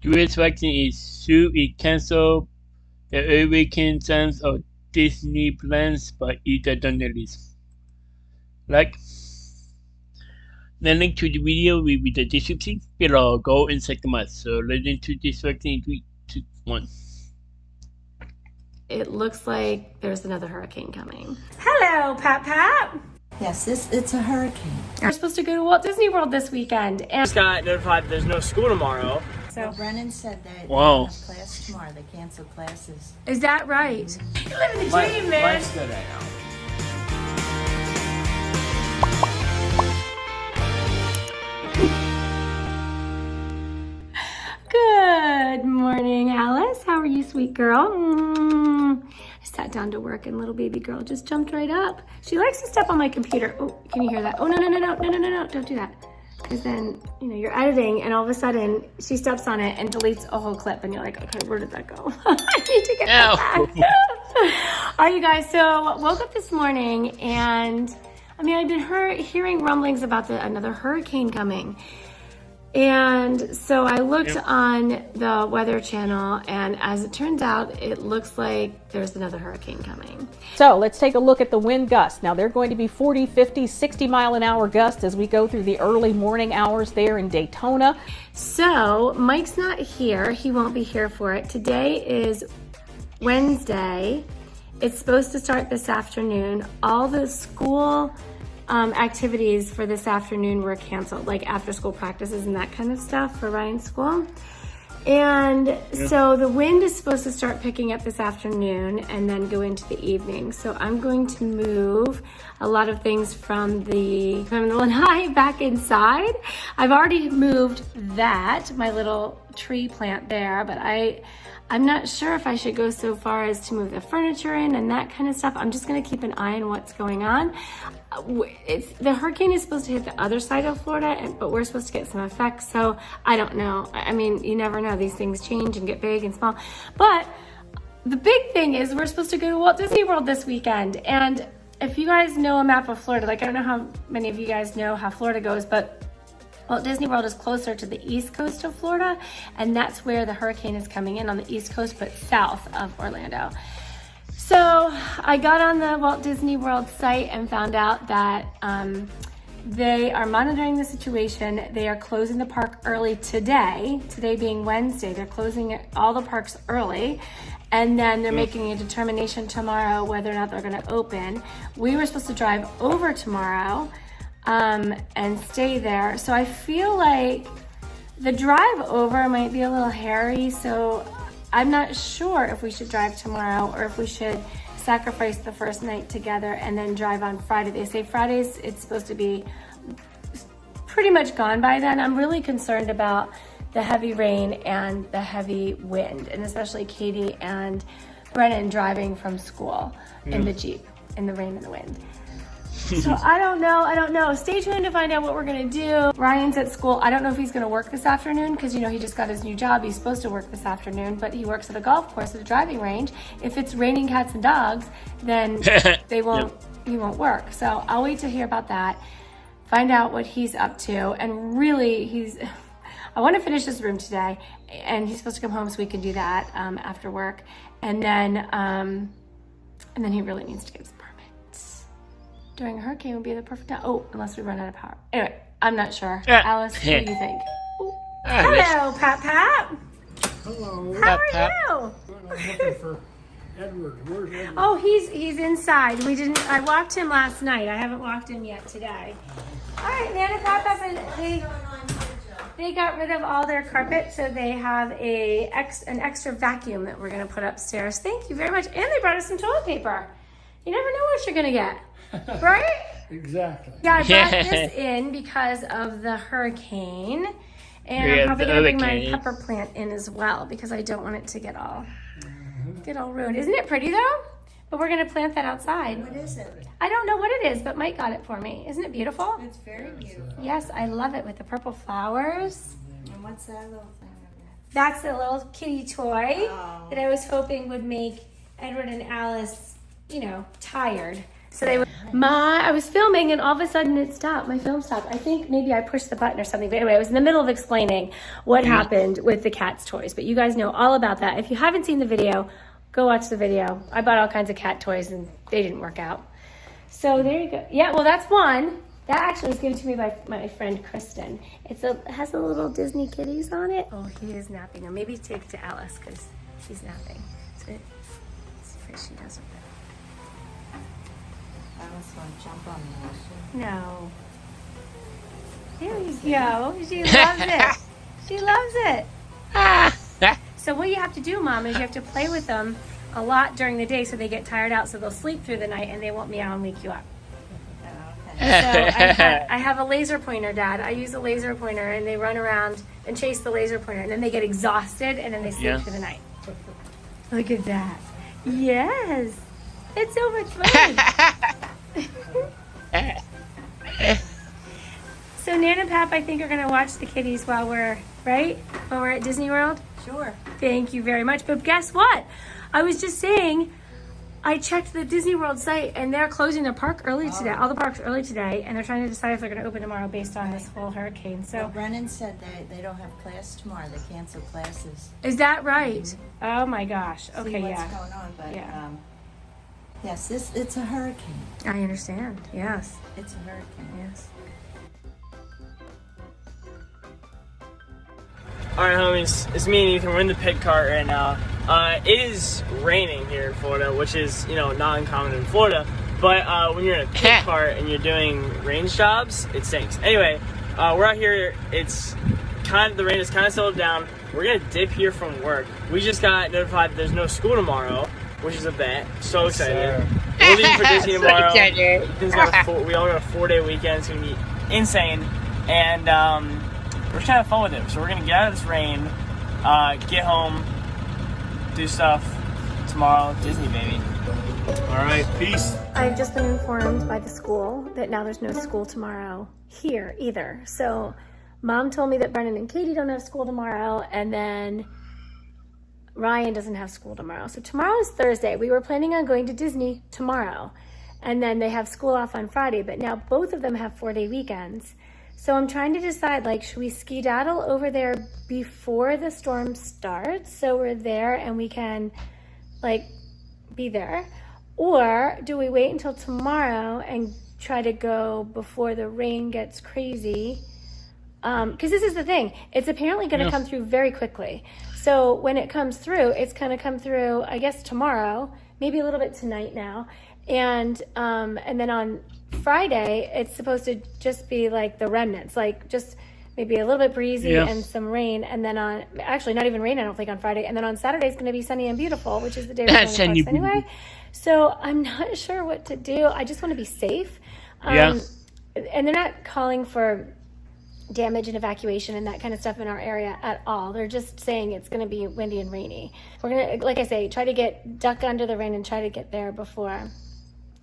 Today's vaccine is should it cancel the early plans of Disney plans by either journalist. Like the link to the video will be the description below. Go and check them out. So let's into this vaccine in 3, 2, 1. It looks like there's another hurricane coming. Hello, Pat. Yes, it's a hurricane. We're supposed to go to Walt Disney World this weekend. And Just got notified there's no school tomorrow. So Brennan said that Wow. they have class tomorrow. They canceled classes. is that right? You're living the dream, man. Life's good right now. Good morning, Alice. How are you, sweet girl? I sat down to work and little baby girl just jumped right up. She likes to step on my computer. Oh, can you hear that? Oh, no, don't do that. Because then, you're editing and all of a sudden she steps on it and deletes a whole clip and you're like, okay, where did that go? I need to get that back. All right, you guys, so woke up this morning and, I've been hearing rumblings about another hurricane coming. And so I looked on the Weather Channel, and as it turns out, it looks like there's another hurricane coming. So let's take a look at the wind gusts. Now they're going to be 40, 50, 60 mile an hour gusts as we go through the early morning hours there in Daytona. So Mike's not here. He won't be here for it. Today is Wednesday. It's supposed to start this afternoon. All the school activities for this afternoon were canceled, like after school practices and that kind of stuff for Ryan's school. And so the wind is supposed to start picking up this afternoon and then go into the evening. So I'm going to move a lot of things from the lanai back inside. I've already moved that, my little tree plant there, but I'm not sure if I should go so far as to move the furniture in and that kind of stuff. I'm just gonna keep an eye on what's going on. The hurricane is supposed to hit the other side of Florida, but we're supposed to get some effects, so I don't know. You never know. These things change and get big and small. But the big thing is we're supposed to go to Walt Disney World this weekend. And if you guys know a map of Florida, I don't know how many of you guys know how Florida goes, but Walt Disney World is closer to the east coast of Florida, and that's where the hurricane is coming in, on the east coast, but south of Orlando. So I got on the Walt Disney World site and found out that they are monitoring the situation. They are closing the park early today being Wednesday. They're closing all the parks early, and then they're making a determination tomorrow whether or not they're gonna open. We were supposed to drive over tomorrow and stay there. So I feel like the drive over might be a little hairy, so I'm not sure if we should drive tomorrow or if we should sacrifice the first night together and then drive on Friday. They say Fridays it's supposed to be pretty much gone by then. I'm really concerned about the heavy rain and the heavy wind, and especially Katie and Brennan driving from school in the Jeep in the rain and the wind. So I don't know. Stay tuned to find out what we're gonna do. Ryan's at school. I don't know if he's gonna work this afternoon because he just got his new job. He's supposed to work this afternoon, but he works at a golf course at a driving range. If it's raining cats and dogs, then he won't work. So I'll wait to hear about that, find out what he's up to, and really I want to finish this room today, and he's supposed to come home so we can do that after work, and then he really needs to get his permit. During a hurricane would be the perfect time. Oh, unless we run out of power. Anyway, I'm not sure. Alice, what do you think? Hello, Pat. Hello. How are you? I'm looking for Edward. Where's Edward? Oh, he's inside. I walked him last night. I haven't walked him yet today. All right, Nana, they got rid of all their carpet, so they have an extra vacuum that we're gonna put upstairs. Thank you very much. And they brought us some toilet paper. You never know what you're gonna get. Right? Exactly. Yeah, I brought this in because of the hurricane. And I'm probably gonna bring my pepper plant in as well because I don't want it to get all ruined. Isn't it pretty though? But we're gonna plant that outside. What is it? I don't know what it is, but Mike got it for me. Isn't it beautiful? It's very beautiful. Yes, I love it with the purple flowers. And what's that little thing over there? That's the little kitty toy that I was hoping would make Edward and Alice, tired. So they would. I was filming and all of a sudden it stopped. My film stopped. I think maybe I pushed the button or something. But anyway, I was in the middle of explaining what happened with the cat's toys. But you guys know all about that. If you haven't seen the video, go watch the video. I bought all kinds of cat toys and they didn't work out. So there you go. Yeah, well, that's one. That actually was given to me by my friend Kristen. It has the little Disney kitties on it. Oh, he is napping. Or maybe take it to Alice because she's napping. So let's see if she does it. Alice won't jump on me, will No. There you go. She loves it. She loves it. So what you have to do, Mom, is you have to play with them a lot during the day so they get tired out so they'll sleep through the night and they won't meow and wake you up. So I have a laser pointer, Dad. I use a laser pointer and they run around and chase the laser pointer and then they get exhausted and then they sleep through the night. Look at that. Yes. It's so much fun. So Nan and Pap, I think, are going to watch the kitties while we're at Disney World. Sure. Thank you very much. But guess what? I was just saying, I checked the Disney World site and they're closing their park early today, all the parks early today, and they're trying to decide if they're going to open tomorrow based on this whole hurricane. So, Well, Brennan said they don't have class tomorrow. They canceled classes. is that right? Oh my gosh. See Okay, what's yeah. going on, but Yeah. yes, it's a hurricane. I understand. Yes. It's a hurricane. Yes. Alright, homies, it's me and Ethan. We're in the pit cart right now. It is raining here in Florida, which is, not uncommon in Florida. But when you're in a pit cart and you're doing range jobs, it stinks. Anyway, we're out here. The rain is kind of settled down. We're gonna dip here from work. We just got notified there's no school tomorrow, which is a bet. So excited. We're leaving for Disney tomorrow. We all got a 4-day weekend. It's gonna be insane. And we're just having fun with it. So we're gonna get out of this rain, get home, do stuff. Tomorrow, Disney, baby. All right, peace. I've just been informed by the school that now there's no school tomorrow here either. So Mom told me that Brennan and Katie don't have school tomorrow, and then Ryan doesn't have school tomorrow. So tomorrow is Thursday. We were planning on going to Disney tomorrow, and then they have school off on Friday, but now both of them have 4-day weekends. So I'm trying to decide, should we skedaddle over there before the storm starts so we're there and we can, be there? Or do we wait until tomorrow and try to go before the rain gets crazy? Because this is the thing. It's apparently going to come through very quickly. So when it comes through, it's going to come through, I guess, tomorrow, maybe a little bit tonight now. And then on Friday, it's supposed to just be the remnants, just maybe a little bit breezy and some rain. And then actually not even rain, I don't think, on Friday. And then on Saturday, it's going to be sunny and beautiful, which is the day we're going to parks anyway. So I'm not sure what to do. I just want to be safe. And they're not calling for damage and evacuation and that kind of stuff in our area at all. They're just saying it's going to be windy and rainy. We're going to, like I say, try to duck under the rain and try to get there before.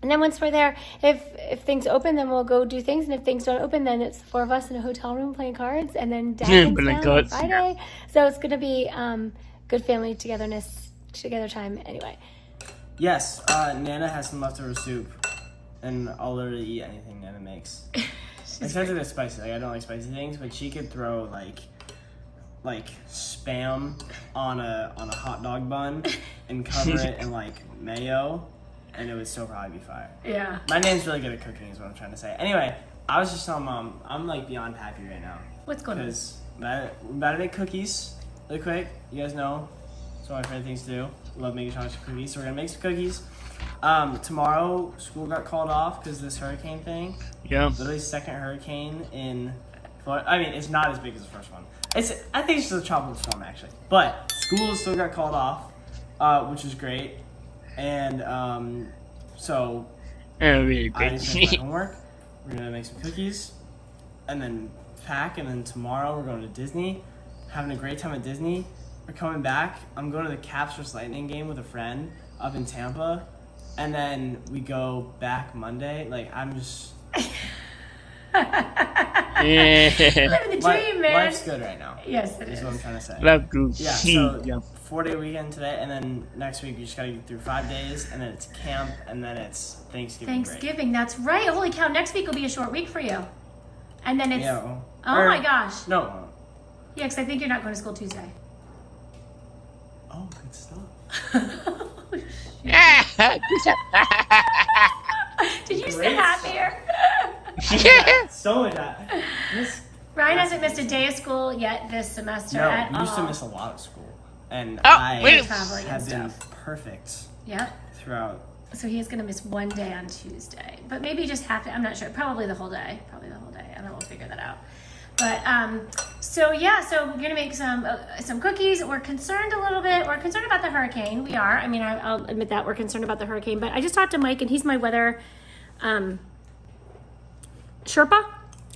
And then once we're there, if things open, then we'll go do things. And if things don't open, then it's the 4 of us in a hotel room playing cards. And then Dad comes down on Friday. So it's going to be good family together time anyway. Yes, Nana has some leftover soup. And I'll literally eat anything Nana makes. Except if it's spicy. I don't like spicy things, but she could throw like spam on a hot dog bun and cover it in mayo, and it would still probably be fire. Yeah. My Nan's really good at cooking, is what I'm trying to say. Anyway, I was just telling Mom, I'm beyond happy right now. What's going on? Because we're about to make cookies really quick. You guys know it's one of my favorite things to do. Love making chocolate cookies, so we're gonna make some cookies. Tomorrow, school got called off because of this hurricane thing. Yeah. Literally second hurricane in Florida. I mean, it's not as big as the first one. I think it's just a tropical storm, actually. But school still got called off, which is great. And so Really I great. just finished my homework. We're gonna make some cookies, and then pack. And then tomorrow we're going to Disney, having a great time at Disney. We're coming back. I'm going to the Caps vs Lightning game with a friend up in Tampa, and then we go back Monday. I'm just. Living the dream, man. Life's good right now. Yes, it Is is. what I'm trying to say. Love group. Yeah, so Yeah. 4-day weekend today, and then next week you just gotta get through 5 days, and then it's camp, and then it's Thanksgiving. Thanksgiving, that's right. Holy cow, next week will be a short week for you. And then it's, Yeah. oh my gosh. No. Yeah, because I think you're not going to school Tuesday. Oh, good stuff. Did you Great say happier? Yeah. So is that. Ryan hasn't missed a day of school yet this semester No, at we used to all. miss a lot of school, and wait. Traveling and have been stuff. perfect Yep. throughout. So he is going to miss one day on Tuesday, but maybe just half. I'm not sure. Probably the whole day. And then we'll figure that out. But so yeah, so we're gonna make some cookies. We're concerned a little bit. We're concerned about the hurricane. We are. I mean, I'll admit that we're concerned about the hurricane. But I just talked to Mike, and he's my weather Sherpa,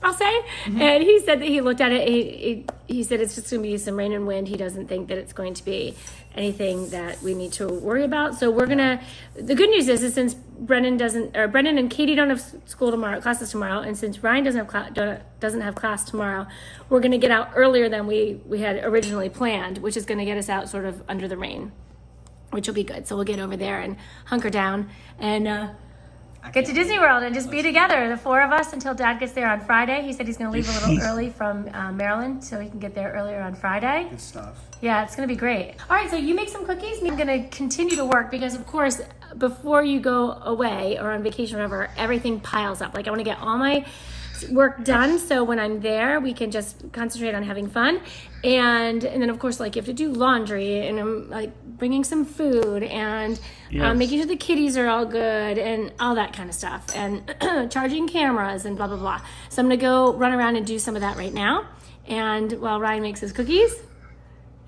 I'll say. And he said that he looked at it. He said it's just going to be some rain and wind. He doesn't think that it's going to be anything that we need to worry about. So we're gonna. The good news is since Brennan and Katie don't have classes tomorrow, and since Ryan doesn't have class tomorrow, we're gonna get out earlier than we had originally planned, which is gonna get us out sort of under the rain, which will be good. So we'll get over there and hunker down and. Get to Disney World and just be together, the four of us, until Dad gets there on Friday. He said he's going to leave a little early from Maryland so he can get there earlier on Friday. Good stuff. Yeah, it's going to be great. All right, so you make some cookies. I'm going to continue to work because, of course, before you go away or on vacation or whatever, everything piles up. Like, I want to get all my work done so when I'm there, we can just concentrate on having fun. And then, of course, like, you have to do laundry, and I'm, like, bringing some food and making sure the kitties are all good and all that kind of stuff, and charging cameras and blah, blah, blah. So I'm going to go run around and do some of that right now. And while Ryan makes his cookies,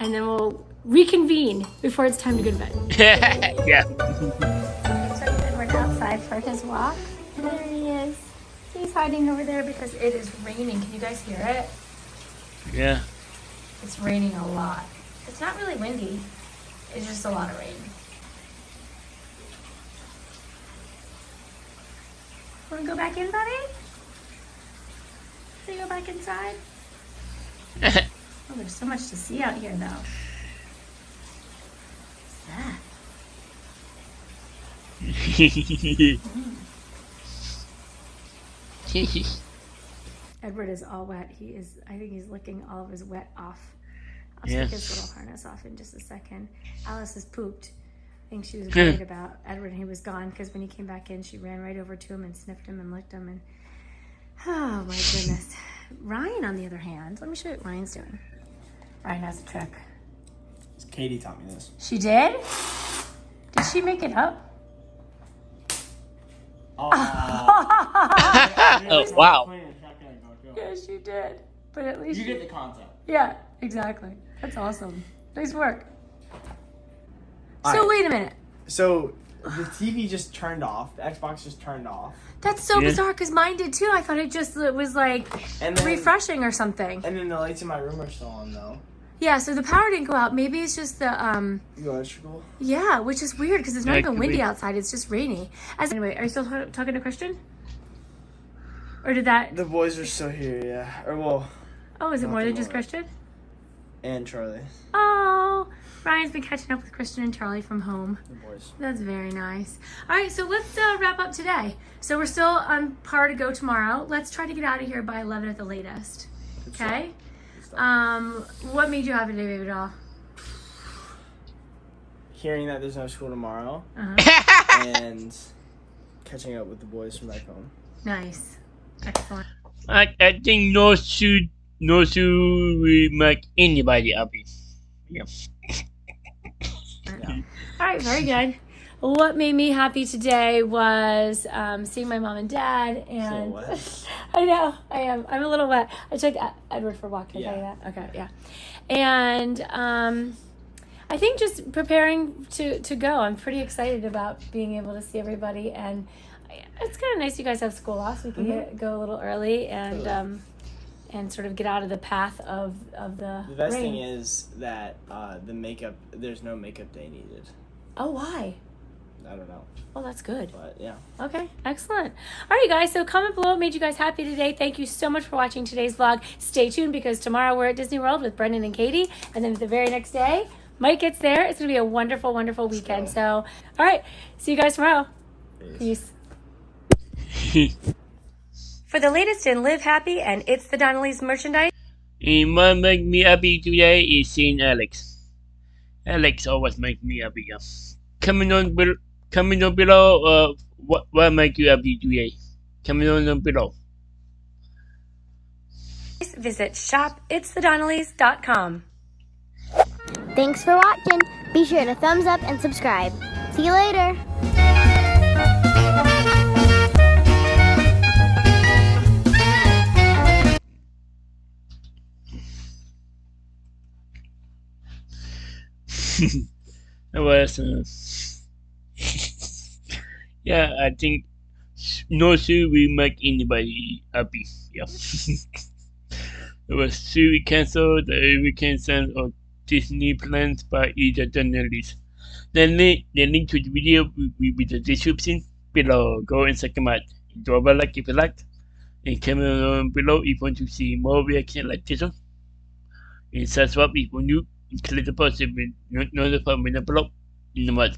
and then we'll reconvene before it's time to go to bed. Yeah. So Edward outside for his walk. There he is. He's hiding over there because it is raining. Can you guys hear it? Yeah. It's raining a lot. It's not really windy. It's just a lot of rain. Want to go back in, buddy? Can you go back inside? Oh, there's so much to see out here, though. What's that? Edward is all wet. I think he's licking all of his wet off. I'll take his little harness off in just a second. Alice has pooped. I think she was worried about Edward, and he was gone because when he came back in, she ran right over to him and sniffed him and licked him. And oh my goodness. Ryan, on the other hand, let me show you what Ryan's doing. Ryan has a trick. Katie taught me this. She did? Did she make it up? Oh, wow. Yes, you did. But at least You get the concept. Yeah, exactly. That's awesome. Nice work. All So right. wait a minute. So the TV just turned off. The Xbox just turned off. That's so bizarre because mine did too. I thought it was like And then, refreshing or something. And then the lights in my room are still on though. Yeah, so the power didn't go out. Maybe it's just the Electrical. yeah, which is weird because it's not Yeah, even could windy be. outside. It's just rainy. Anyway, are you still talking to Christian? Or did that? The boys are still here, yeah. Or well, Oh, is it not more the than just boys. Christian? and Charlie. Oh, Ryan's been catching up with Christian and Charlie from home. The boys. That's very nice. All right, so let's wrap up today. So we're still on par to go tomorrow. Let's try to get out of here by 11 at the latest. Okay? What made you happy today, baby doll? Hearing that there's no school tomorrow Uh-huh. and catching up with the boys from back home. Nice. Excellent. I think no should will make anybody happy. Yeah. All right, very good. What made me happy today was seeing my mom and dad, and So wet. I know I am. I'm a little wet. I took Edward for a walk. Can I tell you that? Okay, yeah. And I think just preparing to go. I'm pretty excited about being able to see everybody, and it's kind of nice you guys have school off, so we can go a little early and sort of get out of the path of the The best rain. thing is that there's no makeup day needed. Oh, why? I don't know. Oh, that's good. But yeah. Okay, excellent. All right, you guys, so comment below what made you guys happy today. Thank you so much for watching today's vlog. Stay tuned because tomorrow we're at Disney World with Brendan and Katie. And then the very next day, Mike gets there. It's going to be a wonderful, wonderful weekend. So, all right, see you guys tomorrow. Peace. For the latest in Live Happy and It's the Donnellys merchandise. And what make me happy today is seeing Alex. Alex always makes me happy. Comment on below what make you happy today. Comment on below. Visit shopitsthedonnellys.com. Thanks for watching. Be sure to thumbs up and subscribe. See you later. That was yeah, I think no shoe will make anybody happy. Yeah. It was shoe we cancelled the weekend sense of Disney plans by either journalist. The link to the video will be in the description below. Go and check them out. Drop a like if you liked. And comment on below if you want to see more reaction like this one. And subscribe if you're new. And click the button to be notified when I upload in the month.